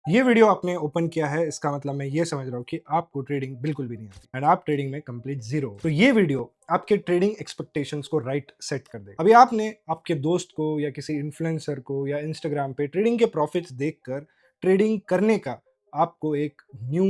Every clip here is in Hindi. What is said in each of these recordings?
ये वीडियो आपने ओपन किया है, इसका मतलब मैं ये समझ रहा हूँ कि आपको ट्रेडिंग बिल्कुल भी नहीं आती एंड आप ट्रेडिंग में कंप्लीट जीरो। तो ये वीडियो आपके ट्रेडिंग एक्सपेक्टेशंस को राइट सेट कर देगा। अभी आपने आपके दोस्त को या किसी इन्फ्लुएंसर को या इंस्टाग्राम पे ट्रेडिंग के प्रॉफिट्स देखकर ट्रेडिंग करने का आपको एक न्यू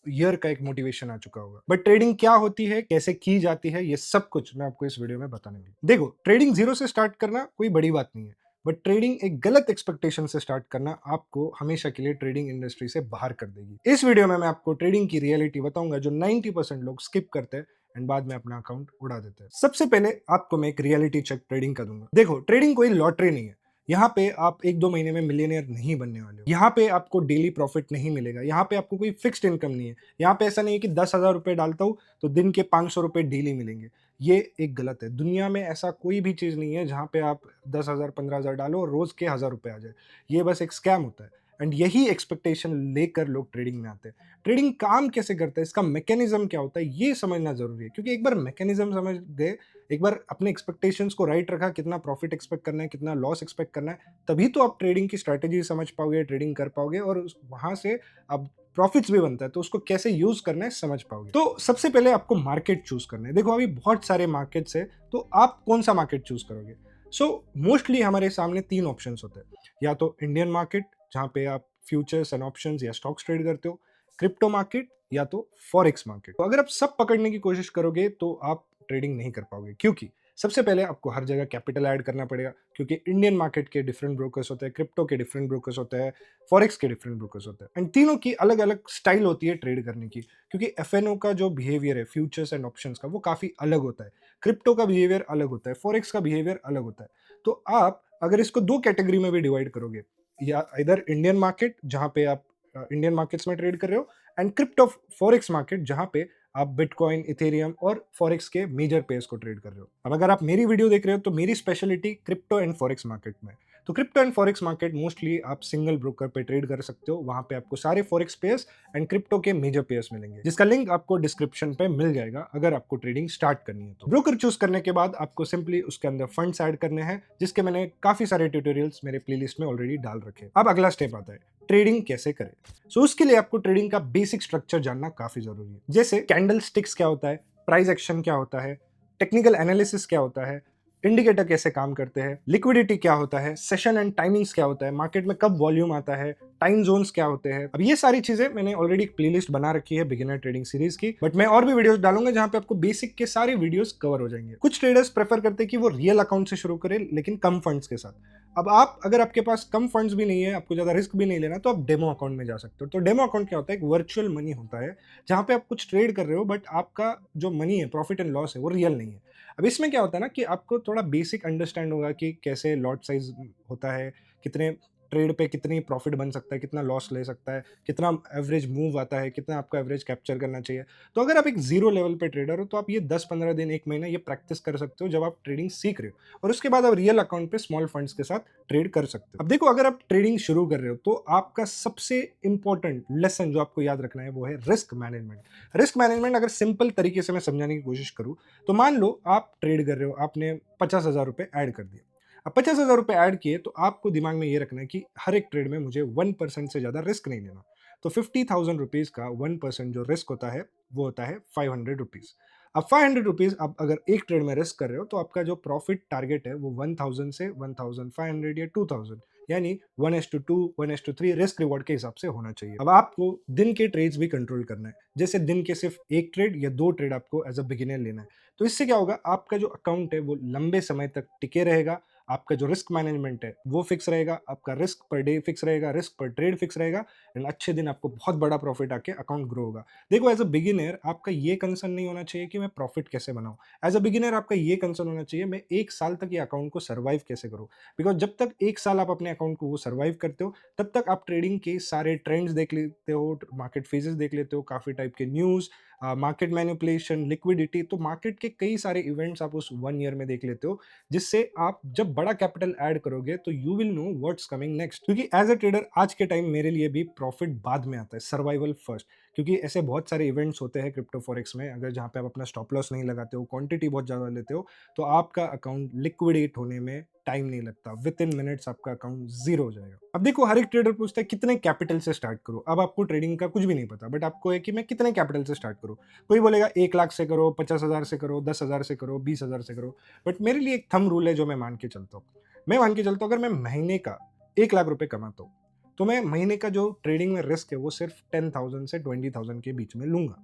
ईयर का एक मोटिवेशन आ चुका होगा। बट ट्रेडिंग क्या होती है, कैसे की जाती है, ये सब कुछ मैं आपको इस वीडियो में बताने वाला हूं। देखो, ट्रेडिंग जीरो से स्टार्ट करना कोई बड़ी बात नहीं है, बट ट्रेडिंग एक गलत एक्सपेक्टेशन से स्टार्ट करना आपको हमेशा के लिए ट्रेडिंग इंडस्ट्री से बाहर कर देगी। इस वीडियो में मैं आपको ट्रेडिंग की रियलिटी बताऊंगा जो 90% लोग स्किप करते हैं एंड बाद में अपना अकाउंट उड़ा देते हैं। सबसे पहले आपको मैं एक रियलिटी चेक ट्रेडिंग का दूंगा। देखो, ट्रेडिंग कोई लॉटरी नहीं है। यहाँ पे आप 1-2 महीने में मिलियनियर नहीं बनने वाले हो। यहाँ पे आपको डेली प्रॉफिट नहीं मिलेगा। यहाँ पे आपको कोई फिक्स्ड इनकम नहीं है। यहाँ पे ऐसा नहीं है कि 10,000 रुपए डालता हूँ तो दिन के 500 रुपए डेली मिलेंगे। ये एक गलत है। दुनिया में ऐसा कोई भी चीज़ नहीं है जहाँ पे आप 10,000 15,000 डालो और रोज़ के 1,000 रुपए आ जाए। ये बस एक स्कैम होता है एंड यही एक्सपेक्टेशन लेकर लोग ट्रेडिंग में आते हैं। ट्रेडिंग काम कैसे करता है, इसका मैकेनिज्म क्या होता है, ये समझना ज़रूरी है, क्योंकि एक बार मैकेनिज्म समझ गए, एक बार अपने एक्सपेक्टेशंस को राइट रखा, कितना प्रॉफिट एक्सपेक्ट करना है, कितना लॉस एक्सपेक्ट करना है, तभी तो आप ट्रेडिंग की स्ट्रैटेजी समझ पाओगे, ट्रेडिंग कर पाओगे और वहाँ से आप प्रॉफिट्स भी बनता है तो उसको कैसे यूज करना है समझ पाओगे। तो सबसे पहले आपको मार्केट चूज करना है। देखो, अभी बहुत सारे मार्केट्स है, तो आप कौन सा मार्केट चूज करोगे? सो मोस्टली हमारे सामने तीन ऑप्शंस होते हैं। या तो इंडियन मार्केट, जहाँ पे आप फ्यूचर्स एंड ऑप्शंस या स्टॉक्स ट्रेड करते हो, क्रिप्टो मार्केट, या तो फॉरेक्स मार्केट। तो अगर आप सब पकड़ने की कोशिश करोगे तो आप ट्रेडिंग नहीं कर पाओगे, क्योंकि सबसे पहले आपको हर जगह कैपिटल ऐड करना पड़ेगा, क्योंकि इंडियन मार्केट के डिफरेंट ब्रोकर्स होते हैं, क्रिप्टो के डिफरेंट ब्रोकर्स होते हैं, फॉरेक्स के डिफरेंट ब्रोकर्स होते हैं एंड तीनों की अलग अलग स्टाइल होती है ट्रेड करने की। क्योंकि एफएनओ का जो बिहेवियर है फ्यूचर्स एंड ऑप्शंस का, वो काफी अलग होता है। क्रिप्टो का बिहेवियर अलग होता है, फॉरेक्स का बिहेवियर अलग होता है। तो आप अगर इसको दो कैटेगरी में भी डिवाइड करोगे, या इधर इंडियन मार्केट जहां पे आप इंडियन मार्केट्स में ट्रेड कर रहे हो, एंड क्रिप्टो फॉरेक्स मार्केट जहां पे आप बिटकॉइन, इथेरियम और फॉरेक्स के मेजर पेयर्स को ट्रेड कर रहे हो। अब अगर आप मेरी वीडियो देख रहे हो तो मेरी speciality crypto and forex market में है। तो crypto and forex market mostly आप सिंगल ब्रोकर पे ट्रेड कर सकते हो। वहां पे आपको सारे फॉरेक्स पेयर्स एंड क्रिप्टो के मेजर पेयर्स मिलेंगे, जिसका लिंक आपको डिस्क्रिप्शन पे मिल जाएगा अगर आपको ट्रेडिंग स्टार्ट करनी है। तो ब्रोकर चूज करने के बाद आपको सिंपली उसके अंदर फंड्स ऐड करने हैं, जिसके मैंने काफी सारे ट्यूटोरियल्स मेरे प्लेलिस्ट में ऑलरेडी डाल रखे हैं। अब अगला स्टेप आता है, ट्रेडिंग कैसे करें। सो उसके लिए आपको ट्रेडिंग का बेसिक स्ट्रक्चर जानना काफी जरूरी है। जैसे कैंडल स्टिक्स क्या होता है, प्राइस एक्शन क्या होता है, टेक्निकल एनालिसिस क्या होता है, इंडिकेटर कैसे काम करते हैं, लिक्विडिटी क्या होता है, सेशन एंड टाइमिंग्स क्या होता है, मार्केट में कब वॉल्यूम आता है, टाइम जोन्स क्या होते हैं। अब ये सारी चीजें मैंने ऑलरेडी एक प्लेलिस्ट बना रखी है बिगिनर ट्रेडिंग सीरीज की, बट मैं और भी वीडियोस डालूंगा जहां पे आपको बेसिक के सारे वीडियोस कवर हो जाएंगे। कुछ ट्रेडर्स प्रेफर करते हैं कि वो रियल अकाउंट से शुरू करें, लेकिन कम फंड्स के साथ। अब आप, अगर आपके पास कम फंड्स भी नहीं है, आपको ज्यादा रिस्क भी नहीं लेना, तो आप डेमो अकाउंट में जा सकते हो। तो डेमो अकाउंट क्या होता है? एक वर्चुअल मनी होता है, जहां पे आप कुछ ट्रेड कर रहे हो बट आपका जो मनी है, प्रॉफिट एंड लॉस है, वो रियल नहीं है। अब इसमें क्या होता है ना कि आपको थोड़ा बेसिक अंडरस्टैंड होगा कि कैसे लॉट साइज होता है, कितने ट्रेड पे कितनी प्रॉफिट बन सकता है, कितना लॉस ले सकता है, कितना एवरेज मूव आता है, कितना आपको एवरेज कैप्चर करना चाहिए। तो अगर आप एक जीरो लेवल पे ट्रेडर हो तो आप ये 10-15 दिन, 1 महीना ये प्रैक्टिस कर सकते हो जब आप ट्रेडिंग सीख रहे हो, और उसके बाद आप रियल अकाउंट पे स्मॉल फंड्स के साथ ट्रेड कर सकते हो। अब देखो, अगर आप ट्रेडिंग शुरू कर रहे हो तो आपका सबसे इंपॉर्टेंट लेसन जो आपको याद रखना है वो है रिस्क मैनेजमेंट। रिस्क मैनेजमेंट अगर सिंपल तरीके से मैं समझाने की कोशिश करूं, तो मान लो आप ट्रेड कर रहे हो, आपने 50,000 रुपए ऐड कर दिए। अब 50,000 रुपए ऐड किए तो आपको दिमाग में ये रखना है कि हर एक ट्रेड में मुझे 1% से ज्यादा रिस्क नहीं लेना। तो 50,000 रुपीज का 1% जो रिस्क होता है वो होता है 500 रुपीज। अब 500 रुपीज आप अगर एक ट्रेड में रिस्क कर रहे हो तो आपका जो प्रॉफिट टारगेट है वो 1,000 से 1,500 या 2,000, यानी 1:2, 1:3 रिस्क रिवॉर्ड के हिसाब से होना चाहिए। अब आपको दिन के ट्रेड्स भी कंट्रोल करना है, जैसे दिन के सिर्फ एक ट्रेड या दो ट्रेड आपको एज अ बिगिनर लेना है। तो इससे क्या होगा, आपका जो अकाउंट है वो लंबे समय तक टिके रहेगा, आपका जो रिस्क मैनेजमेंट है वो फिक्स रहेगा, आपका रिस्क पर डे फिक्स रहेगा, रिस्क पर ट्रेड फिक्स रहेगा, एंड अच्छे दिन आपको बहुत बड़ा प्रॉफिट आके अकाउंट ग्रो होगा। देखो, एज अ बिगिनर आपका ये कंसर्न नहीं होना चाहिए कि मैं प्रॉफिट कैसे बनाऊं। एज अ बिगिनर आपका ये कंसर्न होना चाहिए मैं 1 साल तक ये अकाउंट को सर्वाइव कैसे करूं। बिकॉज जब तक 1 साल आप अपने अकाउंट को वो सर्वाइव करते हो, तब तक आप ट्रेडिंग के सारे ट्रेंड्स देख लेते हो, मार्केट फेजेस देख लेते हो, काफी टाइप के न्यूज, मार्केट मैनिपुलेशन, लिक्विडिटी, तो मार्केट के कई सारे इवेंट्स आप उस 1 ईयर में देख लेते हो, जिससे आप जब बड़ा कैपिटल ऐड करोगे तो you will know what's coming next. क्योंकि एज अ ट्रेडर आज के टाइम मेरे लिए भी प्रॉफिट बाद में आता है, सर्वाइवल फर्स्ट। क्योंकि ऐसे बहुत सारे इवेंट्स होते हैं क्रिप्टो फॉरेक्स में, अगर जहाँ पे आप अपना स्टॉप लॉस नहीं लगाते हो, क्वांटिटी बहुत ज़्यादा लेते हो, तो आपका अकाउंट लिक्विडेट होने में टाइम नहीं लगता, विद इन मिनट्स आपका अकाउंट जीरो हो जाएगा। अब देखो, हर एक ट्रेडर पूछता है कितने कैपिटल से स्टार्ट करो। अब आपको ट्रेडिंग का कुछ भी नहीं पता, बट आपको है कि मैं कितने कैपिटल से स्टार्ट करूँ। कोई बोलेगा 1 लाख से करो, 50,000 से करो, 10,000 से करो, 20,000 से करो। बट मेरे लिए एक थंब रूल है जो मैं मान के चलता हूँ। मैं मान के चलता हूँ, अगर मैं महीने का 1 लाख रुपए कमाता हूँ, तो मैं महीने का जो ट्रेडिंग में रिस्क है वो सिर्फ 10,000 से 20,000 के बीच में लूंगा।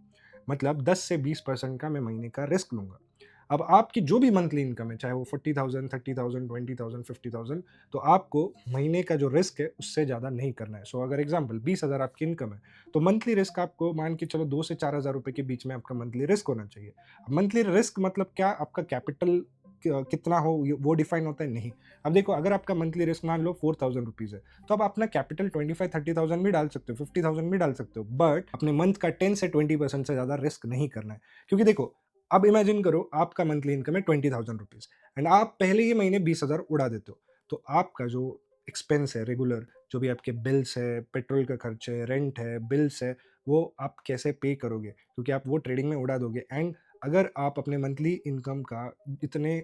मतलब 10 से 20% का मैं महीने का रिस्क लूंगा। अब आपकी जो भी मंथली इनकम है, चाहे वो 40,000, 30,000, 20,000, 50,000, तो आपको महीने का जो रिस्क है उससे ज़्यादा नहीं करना है। सो अगर एग्जाम्पल 20,000 आपकी इनकम है, तो मंथली रिस्क आपको मान के चलो 2 से 4 हज़ार रुपए के बीच में आपका मंथली रिस्क होना चाहिए। मंथली रिस्क मतलब क्या, आपका कैपिटल कितना हो वो डिफाइन होता है नहीं। अब देखो, अगर आपका मंथली रिस्क मान लो 4,000 रुपीज है, तो आप अपना कैपिटल 25-30,000 भी डाल सकते हो, 50,000 भी डाल सकते हो, बट अपने मंथ का 10 से 20% से ज्यादा रिस्क नहीं करना है। क्योंकि देखो, अब इमेजिन करो आपका मंथली इनकम है 20,000 रुपीज एंड आप पहले ही महीने 20,000 उड़ा देते हो, तो आपका जो एक्सपेंस है रेगुलर, जो भी आपके बिल्स है, पेट्रोल का खर्च है, रेंट है, बिल्स है, वो आप कैसे पे करोगे, क्योंकि आप वो ट्रेडिंग में उड़ा दोगे। एंड अगर आप अपने मंथली इनकम का इतने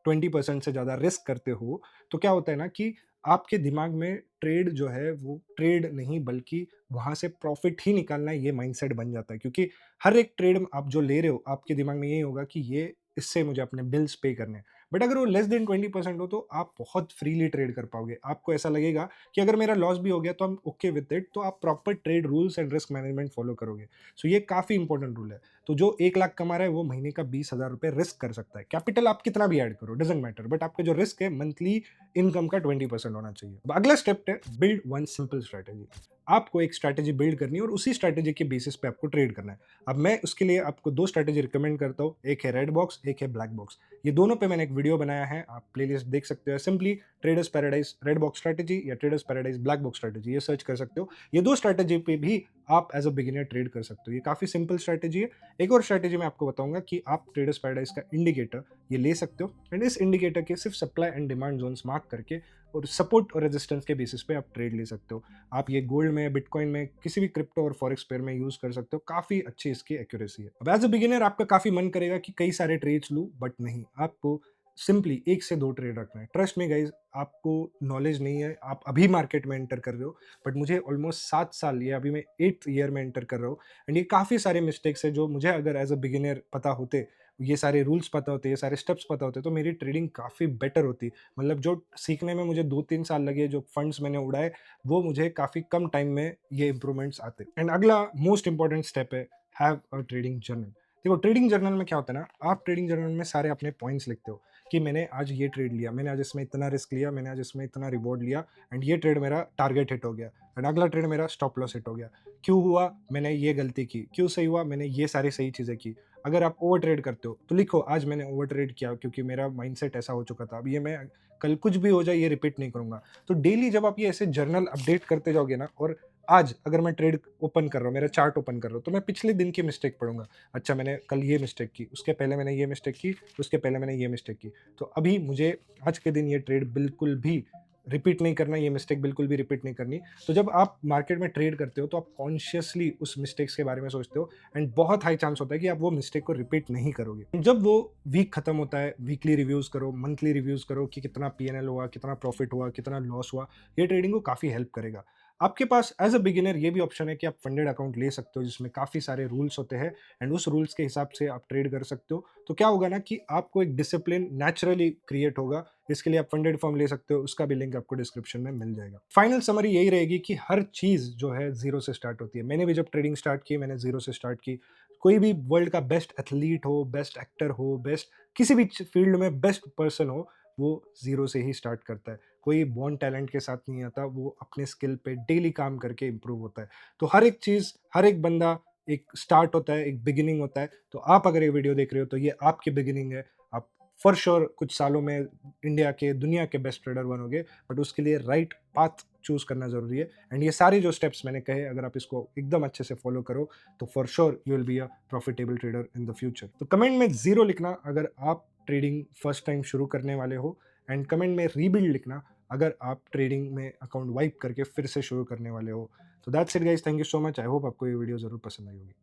20% से ज़्यादा रिस्क करते हो, तो क्या होता है ना कि आपके दिमाग में ट्रेड जो है वो ट्रेड नहीं, बल्कि वहाँ से प्रॉफिट ही निकालना है, ये माइंडसेट बन जाता है। क्योंकि हर एक ट्रेड आप जो ले रहे हो, आपके दिमाग में यही होगा कि ये इससे मुझे अपने बिल्स पे करने हैं। बट अगर वो लेस देन 20% हो, तो आप बहुत फ्रीली ट्रेड कर पाओगे। आपको ऐसा लगेगा कि अगर मेरा लॉस भी हो गया तो I am okay with it, तो आप proper trade rules and risk management follow करोगे। सो ये काफ़ी इंपॉर्टेंट रूल है। तो जो 1 लाख कमा रहा है वो महीने का 20,000 रुपए रिस्क कर सकता है। कैपिटल आप कितना भी ऐड करो, डजेंट मैटर, बट आपका जो रिस्क है मंथली इनकम का 20% होना चाहिए। अब अगला स्टेप है बिल्ड वन सिंपल स्ट्रैटेजी। आपको एक स्ट्रैटेजी बिल्ड करनी है और उसी स्ट्रैटेजी के बेसिस पे आपको ट्रेड करना है। अब मैं उसके लिए आपको दो स्ट्रैटेजी रिकमेंड करता हूँ, एक है रेड बॉक्स, एक है ब्लैक बॉक्स। ये दोनों पे मैंने एक वीडियो बनाया है, आप प्लेलिस्ट देख सकते हो। Simply traders paradise red box strategy या traders paradise black box strategy, ये सर्च कर सकते हो। ये दो स्ट्रैटेजी पे भी आप एज अ बिगिनर ट्रेड कर सकते हो। ये काफी सिंपल स्ट्रैटेजी है। एक और स्ट्रैटेजी मैं आपको बताऊंगा कि आप ट्रेडर्स पैराडाइज का इंडिकेटर ये ले सकते हो, एंड इस इंडिकेटर के सिर्फ supply and demand zones mark करके और सपोर्ट और रेजिस्टेंस के बेसिस पे आप ट्रेड ले सकते हो। आप ये गोल्ड में, बिटकॉइन में, किसी भी क्रिप्टो और फॉरेक्स पेयर में यूज कर सकते हो। काफी अच्छी इसकी एक्यूरेसी है। अब एज अ बिगिनर आपका काफी मन करेगा कि कई सारे ट्रेड्स लूं, बट नहीं, आपको सिंपली 1 से 2 ट्रेड रखना है। ट्रस्ट में गाइज, आपको नॉलेज नहीं है, आप अभी मार्केट में एंटर कर रहे हो, बट मुझे ऑलमोस्ट 7 साल, या अभी मैं 8th ईयर में एंटर कर रहा हूँ। एंड ये काफ़ी सारे मिस्टेक्स है जो मुझे अगर एज अ बिगिनर पता होते, ये सारे रूल्स पता होते, ये सारे स्टेप्स पता होते, तो मेरी ट्रेडिंग काफ़ी बेटर होती। मतलब जो सीखने में मुझे 2-3 साल लगे, जो फंड्स मैंने उड़ाए, वो मुझे काफ़ी कम टाइम में ये इंप्रूवमेंट्स आते। एंड अगला मोस्ट इंपॉर्टेंट स्टेप है हैव अ ट्रेडिंग जर्नल। देखो, ट्रेडिंग जर्नल में क्या होता है ना, आप ट्रेडिंग जर्नल में सारे अपने पॉइंट्स लिखते हो कि मैंने आज ये ट्रेड लिया, मैंने आज इसमें इतना रिस्क लिया, मैंने आज इसमें इतना रिवॉर्ड लिया, एंड ये ट्रेड मेरा टारगेट हिट हो गया, एंड अगला ट्रेड मेरा स्टॉप लॉस हिट हो गया। क्यों हुआ, मैंने ये गलती की, क्यों सही हुआ, मैंने ये सारी सही चीज़ें की। अगर आप ओवर ट्रेड करते हो तो लिखो आज मैंने ओवर ट्रेड किया क्योंकि मेरा माइंडसेट ऐसा हो चुका था, अब ये मैं कल कुछ भी हो जाए ये रिपीट नहीं करूंगा। तो डेली जब आप ये ऐसे जर्नल अपडेट करते जाओगे ना, और आज अगर मैं ट्रेड ओपन कर रहा हूँ, मेरा चार्ट ओपन कर रहा हूँ, तो मैं पिछले दिन की मिस्टेक पढ़ूंगा। अच्छा, मैंने कल ये मिस्टेक की, उसके पहले मैंने ये मिस्टेक की, उसके पहले मैंने ये मिस्टेक की, तो अभी मुझे आज के दिन ये ट्रेड बिल्कुल भी रिपीट नहीं करना, ये मिस्टेक बिल्कुल भी रिपीट नहीं करनी। तो जब आप मार्केट में ट्रेड करते हो तो आप कॉन्शियसली उस मिस्टेक्स के बारे में सोचते हो, एंड बहुत हाई चांस होता है कि आप वो मिस्टेक को रिपीट नहीं करोगे। जब वो वीक खत्म होता है, वीकली रिव्यूज करो, मंथली रिव्यूज करो कि कितना पीएनएल हुआ, कितना प्रॉफिट हुआ, कितना लॉस हुआ। ये ट्रेडिंग को काफी हेल्प करेगा। आपके पास एज अ बिगिनर ये भी ऑप्शन है कि आप फंडेड अकाउंट ले सकते हो, जिसमें काफी सारे रूल्स होते हैं, एंड उस रूल्स के हिसाब से आप ट्रेड कर सकते हो। तो क्या होगा ना कि आपको एक डिसिप्लिन नेचुरली क्रिएट होगा। इसके लिए आप फंडेड फॉर्म ले सकते हो, उसका भी लिंक आपको डिस्क्रिप्शन में मिल जाएगा। फाइनल समरी यही रहेगी कि हर चीज जो है जीरो से स्टार्ट होती है। मैंने भी जब ट्रेडिंग स्टार्ट की, मैंने जीरो से स्टार्ट की। कोई भी वर्ल्ड का बेस्ट एथलीट हो, बेस्ट एक्टर हो, बेस्ट किसी भी फील्ड में बेस्ट पर्सन हो, वो जीरो से ही स्टार्ट करता है। कोई बॉर्न टैलेंट के साथ नहीं आता, वो अपने स्किल पे डेली काम करके इंप्रूव होता है। तो हर एक चीज, हर एक बंदा एक स्टार्ट होता है, एक बिगिनिंग होता है। तो आप अगर ये वीडियो देख रहे हो तो ये आपकी बिगिनिंग है। आप फॉर श्योर कुछ सालों में इंडिया के, दुनिया के बेस्ट ट्रेडर बनोगे, बट उसके लिए राइट पाथ चूज करना जरूरी है। एंड ये सारे जो स्टेप्स मैंने कहे, अगर आप इसको एकदम अच्छे से फॉलो करो तो for sure you will be a profitable trader in the future. तो कमेंट में 0 लिखना अगर आप ट्रेडिंग फर्स्ट टाइम शुरू करने वाले हो, एंड कमेंट में रीबिल्ड लिखना अगर आप ट्रेडिंग में अकाउंट वाइप करके फिर से शुरू करने वाले हो। तो that's it guys, thank you so much. I hope आपको ये वीडियो जरूर पसंद आई होगी।